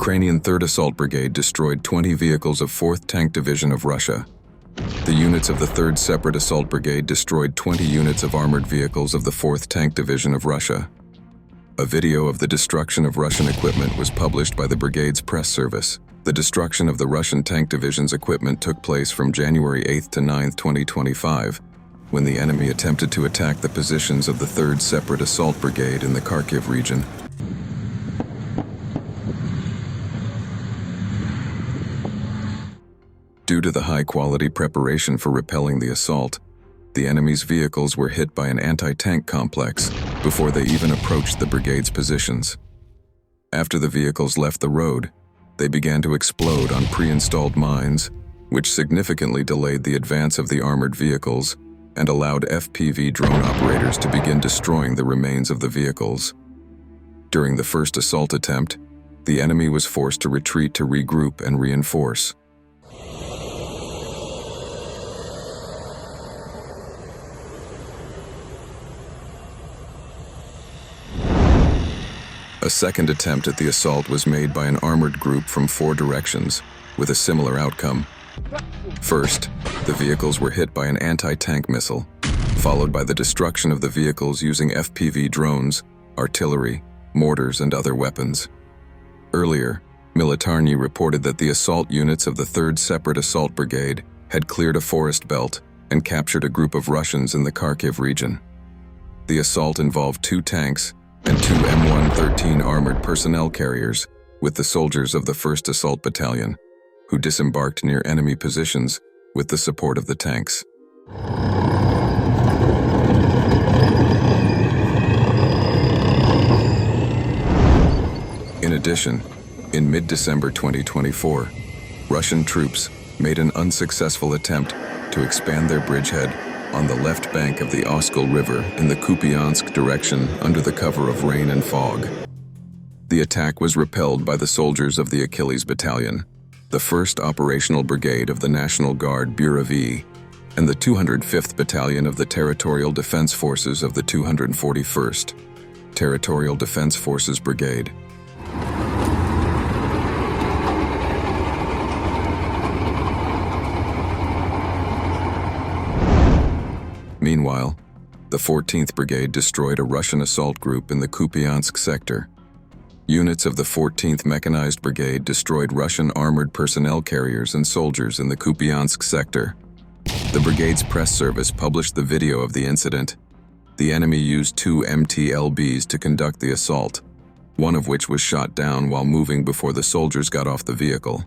Ukrainian 3rd Assault Brigade destroyed 20 vehicles of 4th Tank Division of Russia. The units of the 3rd Separate Assault Brigade destroyed 20 units of armored vehicles of the 4th Tank Division of Russia. A video of the destruction of Russian equipment was published by the brigade's press service. The destruction of the Russian Tank Division's equipment took place from January 8 to 9, 2025, when the enemy attempted to attack the positions of the 3rd Separate Assault Brigade in the Kharkiv region. Due to the high-quality preparation for repelling the assault, the enemy's vehicles were hit by an anti-tank complex before they even approached the brigade's positions. After the vehicles left the road, they began to explode on pre-installed mines, which significantly delayed the advance of the armored vehicles and allowed FPV drone operators to begin destroying the remains of the vehicles. During the first assault attempt, the enemy was forced to retreat to regroup and reinforce. A second attempt at the assault was made by an armored group from 4 directions, with a similar outcome. First, the vehicles were hit by an anti-tank missile, followed by the destruction of the vehicles using FPV drones, artillery, mortars, and other weapons. Earlier, Militarny reported that the assault units of the 3rd Separate Assault Brigade had cleared a forest belt and captured a group of Russians in the Kharkiv region. The assault involved 2 tanks and 2 M113 armored personnel carriers with the soldiers of the 1st Assault Battalion, who disembarked near enemy positions with the support of the tanks. In addition, in mid-December 2024, Russian troops made an unsuccessful attempt to expand their bridgehead on the left bank of the Oskil River in the Kupiansk direction under the cover of rain and fog. The attack was repelled by the soldiers of the Achilles Battalion, the 1st Operational Brigade of the National Guard Bureau V, and the 205th Battalion of the Territorial Defense Forces of the 241st Territorial Defense Forces Brigade. Meanwhile, the 14th Brigade destroyed a Russian assault group in the Kupiansk sector. Units of the 14th Mechanized Brigade destroyed Russian armored personnel carriers and soldiers in the Kupiansk sector. The brigade's press service published the video of the incident. The enemy used 2 MTLBs to conduct the assault, one of which was shot down while moving before the soldiers got off the vehicle.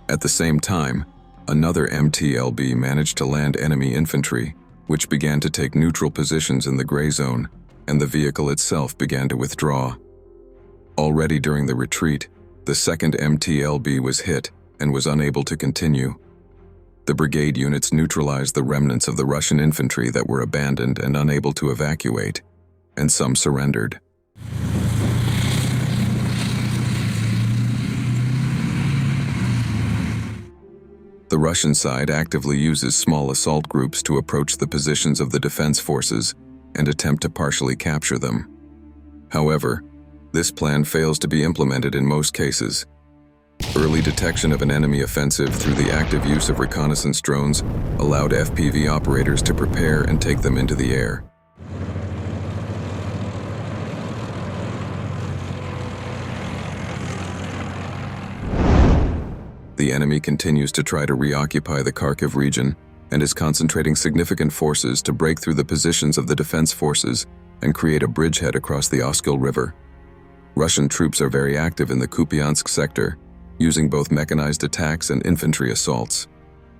At the same time, another MTLB managed to land enemy infantry, which began to take neutral positions in the gray zone, and the vehicle itself began to withdraw. Already during the retreat, the 2nd MTLB was hit and was unable to continue. The brigade units neutralized the remnants of the Russian infantry that were abandoned and unable to evacuate, and some surrendered. The Russian side actively uses small assault groups to approach the positions of the defense forces and attempt to partially capture them. However, this plan fails to be implemented in most cases. Early detection of an enemy offensive through the active use of reconnaissance drones allowed FPV operators to prepare and take them into the air. The enemy continues to try to reoccupy the Kharkiv region and is concentrating significant forces to break through the positions of the defense forces and create a bridgehead across the Oskil River. Russian troops are very active in the Kupiansk sector, using both mechanized attacks and infantry assaults.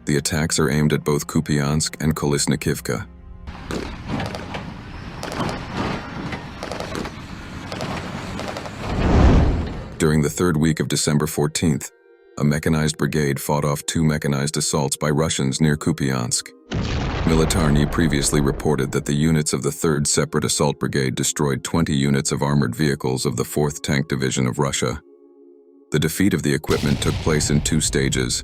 The attacks are aimed at both Kupiansk and Kolesnikivka. During the 3rd week of December 14th, a mechanized brigade fought off 2 mechanized assaults by Russians near Kupiansk. Militarny previously reported that the units of the 3rd Separate Assault Brigade destroyed 20 units of armored vehicles of the 4th Tank Division of Russia. The defeat of the equipment took place in 2 stages.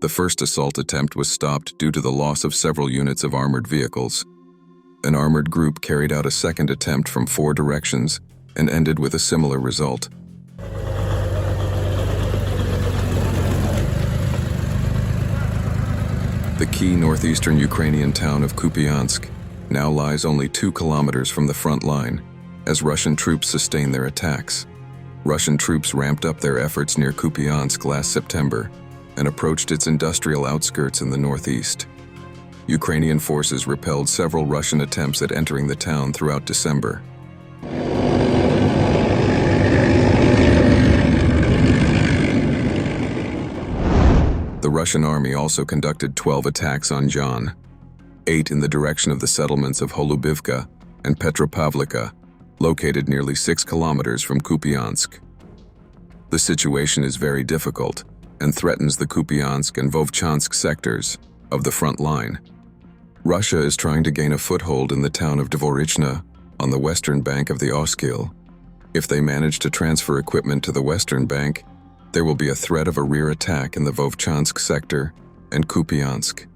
The first assault attempt was stopped due to the loss of several units of armored vehicles. An armored group carried out a second attempt from 4 directions and ended with a similar result. The key northeastern Ukrainian town of Kupiansk now lies only 2 kilometers from the front line as Russian troops sustain their attacks. Russian troops ramped up their efforts near Kupiansk last September and approached its industrial outskirts in the northeast. Ukrainian forces repelled several Russian attempts at entering the town throughout December. The Russian army also conducted 12 attacks on Jan, 8 in the direction of the settlements of Holubivka and Petropavlivka, located nearly 6 kilometers from Kupiansk. The situation is very difficult and threatens the Kupiansk and Vovchansk sectors of the front line. Russia is trying to gain a foothold in the town of Dvorichna on the western bank of the Oskil. If they manage to transfer equipment to the western bank, there will be a threat of a rear attack in the Vovchansk sector and Kupiansk.